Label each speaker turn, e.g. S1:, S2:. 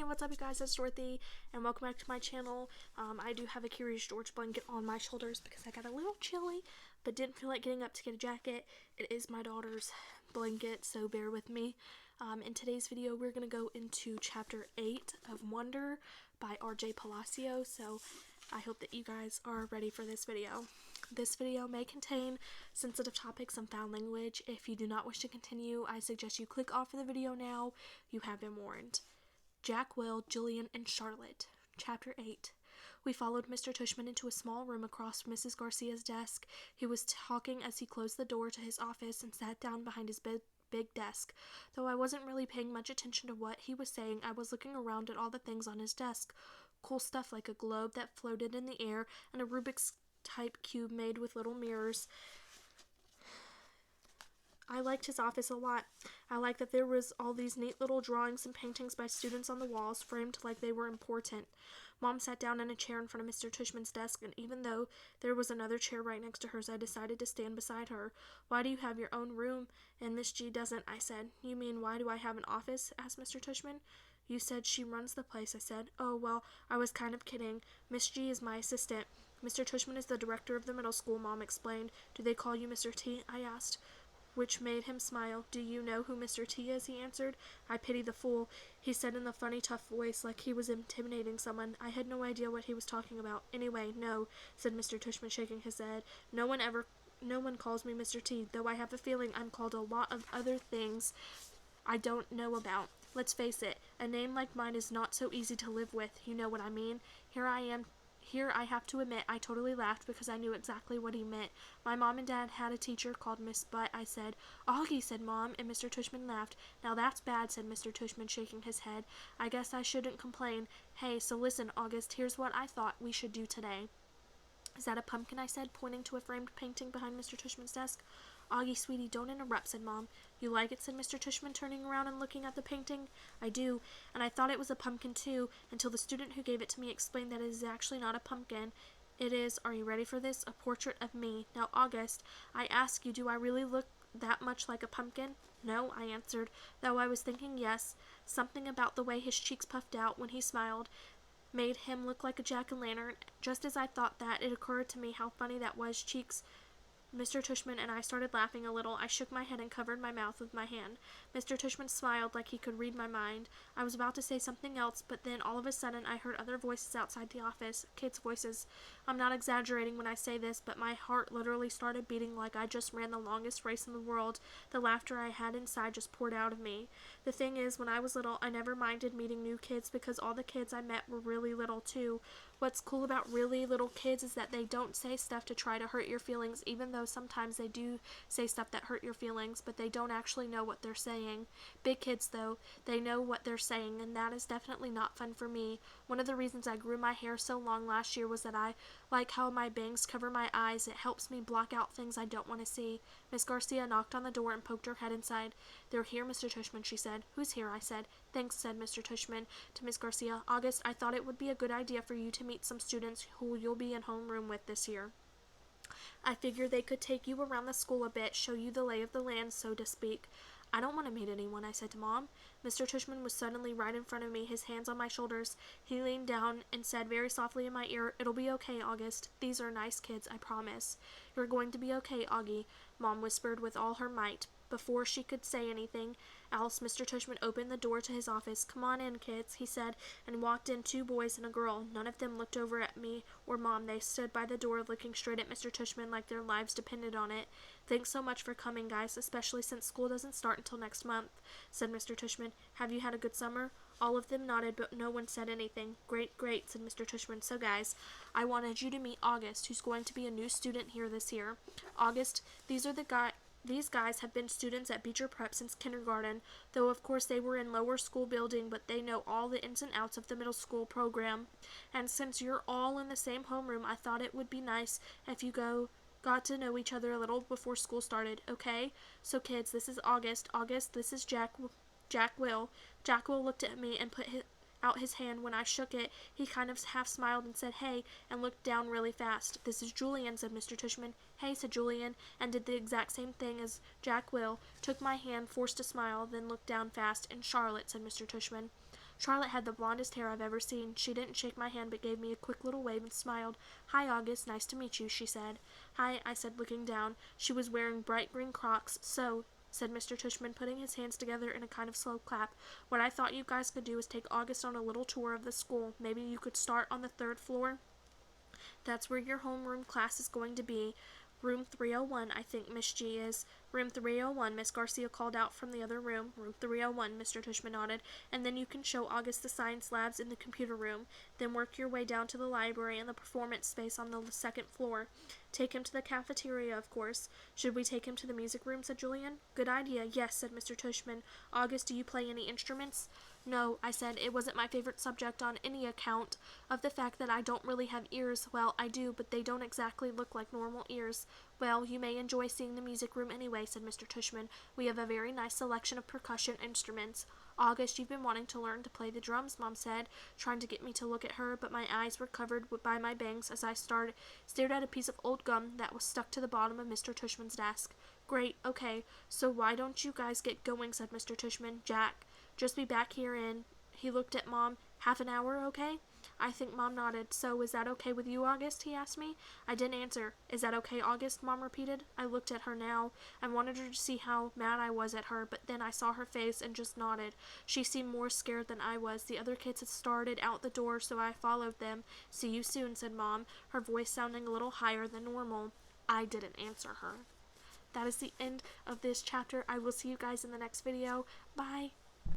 S1: what's up you guys, it's Dorothy, and welcome back to my channel. I do have a Curious George blanket on my shoulders because I got a little chilly, but didn't feel like getting up to get a jacket. It is my daughter's blanket, so bear with me. In today's video, we're going to go into Chapter 8 of Wonder by R.J. Palacio, so I hope that you guys are ready for this video. This video may contain sensitive topics and foul language. If you do not wish to continue, I suggest you click off of the video now. You have been warned. Jack, Will, Julian, and Charlotte. Chapter 8. We followed Mr. Tushman into a small room across Mrs. Garcia's desk. He was talking as he closed the door to his office and sat down behind his big desk. Though I wasn't really paying much attention to what he was saying, I was looking around at all the things on his desk. Cool stuff like a globe that floated in the air and a Rubik's type cube made with little mirrors. I liked his office a lot. I liked that there was all these neat little drawings and paintings by students on the walls, framed like they were important. Mom sat down in a chair in front of Mr. Tushman's desk, and even though there was another chair right next to hers, I decided to stand beside her. "Why do you have your own room and Miss G doesn't?" I said. "You mean, why do I have an office?" asked Mr. Tushman. "You said she runs the place," I said. "Oh, well, I was kind of kidding. Miss G is my assistant. Mr. Tushman is the director of the middle school," Mom explained. "Do they call you Mr. T?" I asked, which made him smile. "Do you know who Mr. T is?" he answered. "I pity the fool," he said in a funny, tough voice, like he was intimidating someone. I had no idea what he was talking about. "Anyway, no," said Mr. Tushman, shaking his head. No one calls me Mr. T, though I have a feeling I'm called a lot of other things I don't know about. Let's face it, a name like mine is not so easy to live with. You know what I mean? Here I have to admit I totally laughed because I knew exactly what he meant. "My mom and dad had a teacher called Miss Butt," I said. "Augie," said Mom, and Mr. Tushman laughed. "Now that's bad," said Mr. Tushman, shaking his head. "I guess I shouldn't complain. Hey, so listen, August, here's what I thought we should do today." "Is that a pumpkin?" I said, pointing to a framed painting behind Mr. Tushman's desk. "Augie, sweetie, don't interrupt," said Mom. "You like it?" said Mr. Tushman, turning around and looking at the painting. "I do, and I thought it was a pumpkin too, until the student who gave it to me explained that it is actually not a pumpkin. It is, are you ready for this, a portrait of me. Now, August, I ask you, do I really look that much like a pumpkin?" "No," I answered, though I was thinking yes. Something about the way his cheeks puffed out when he smiled made him look like a jack-o'-lantern. Just as I thought that, it occurred to me how funny that was. Cheeks. Mr. Tushman and I started laughing a little. I shook my head and covered my mouth with my hand. Mr. Tushman smiled like he could read my mind. I was about to say something else, but then all of a sudden I heard other voices outside the office, kids' voices. I'm not exaggerating when I say this, but my heart literally started beating like I just ran the longest race in the world. The laughter I had inside just poured out of me. The thing is, when I was little, I never minded meeting new kids because all the kids I met were really little too. What's cool about really little kids is that they don't say stuff to try to hurt your feelings, even though sometimes they do say stuff that hurt your feelings, but they don't actually know what they're saying. Big kids, though, they know what they're saying, and that is definitely not fun for me. One of the reasons I grew my hair so long last year was that I like how my bangs cover my eyes. It helps me block out things I don't want to see. Miss Garcia knocked on the door and poked her head inside. "They're here, Mr. Tushman," she said. "Who's here?" I said. "Thanks," said Mr. Tushman to Miss Garcia. "August, I thought it would be a good idea for you to meet some students who you'll be in homeroom with this year. I figure they could take you around the school a bit, show you the lay of the land, so to speak." "I don't want to meet anyone," I said to Mom. Mr. Tushman was suddenly right in front of me, his hands on my shoulders. He leaned down and said very softly in my ear, "It'll be okay, August. These are nice kids, I promise." "You're going to be okay, Augie," Mom whispered with all her might. Before she could say anything else, Mr. Tushman opened the door to his office. "Come on in, kids," he said, and walked in 2 boys and a girl. None of them looked over at me or Mom. They stood by the door looking straight at Mr. Tushman like their lives depended on it. "Thanks so much for coming, guys, especially since school doesn't start until next month," said Mr. Tushman. "Have you had a good summer?" All of them nodded, but no one said anything. "Great, great," said Mr. Tushman. "So guys, I wanted you to meet August, who's going to be a new student here this year. August, these guys have been students at Beecher Prep since kindergarten, though of course they were in lower school building, but they know all the ins and outs of the middle school program. And since you're all in the same homeroom, I thought it would be nice if you got to know each other a little before school started, okay? So kids, this is August. August, this is Jack Will." Jack Will looked at me and put out his hand. When I shook it, he kind of half smiled and said, "Hey," and looked down really fast. "This is Julian," said Mr. Tushman. "Hey," said Julian, and did the exact same thing as Jack Will, took my hand, forced a smile, then looked down fast. "And Charlotte," said Mr. Tushman. Charlotte had the blondest hair I've ever seen. She didn't shake my hand but gave me a quick little wave and smiled. "Hi, August. Nice to meet you," she said. "Hi," I said, looking down. She was wearing bright green Crocs. "So," said Mr. Tushman, putting his hands together in a kind of slow clap, "what I thought you guys could do is take August on a little tour of the school. Maybe you could start on the 3rd floor. That's where your homeroom class is going to be. Room 301, I think Miss G is." "Room 301, Miss Garcia called out from the other room. "Room 301, Mr. Tushman nodded. "And then you can show August the science labs in the computer room. Then work your way down to the library and the performance space on the 2nd floor. Take him to the cafeteria, of course." "Should we take him to the music room?" said Julian. "Good idea. Yes," said Mr. Tushman. "August, do you play any instruments?" "No," I said. "It wasn't my favorite subject on any account of the fact that I don't really have ears. Well, I do, but they don't exactly look like normal ears." "Well, you may enjoy seeing the music room anyway," said Mr. Tushman. "We have a very nice selection of percussion instruments." "August, you've been wanting to learn to play the drums," Mom said, trying to get me to look at her, but my eyes were covered by my bangs as I stared at a piece of old gum that was stuck to the bottom of Mr. Tushman's desk. "Great, okay, so why don't you guys get going?" said Mr. Tushman. "Jack, just be back here in," he looked at Mom, "half an hour, okay?" I think Mom nodded. "So, is that okay with you, August?" he asked me. I didn't answer. "Is that okay, August?" Mom repeated. I looked at her now. I wanted her to see how mad I was at her, but then I saw her face and just nodded. She seemed more scared than I was. The other kids had started out the door, so I followed them. "See you soon," said Mom, her voice sounding a little higher than normal. I didn't answer her. That is the end of this chapter. I will see you guys in the next video. Bye!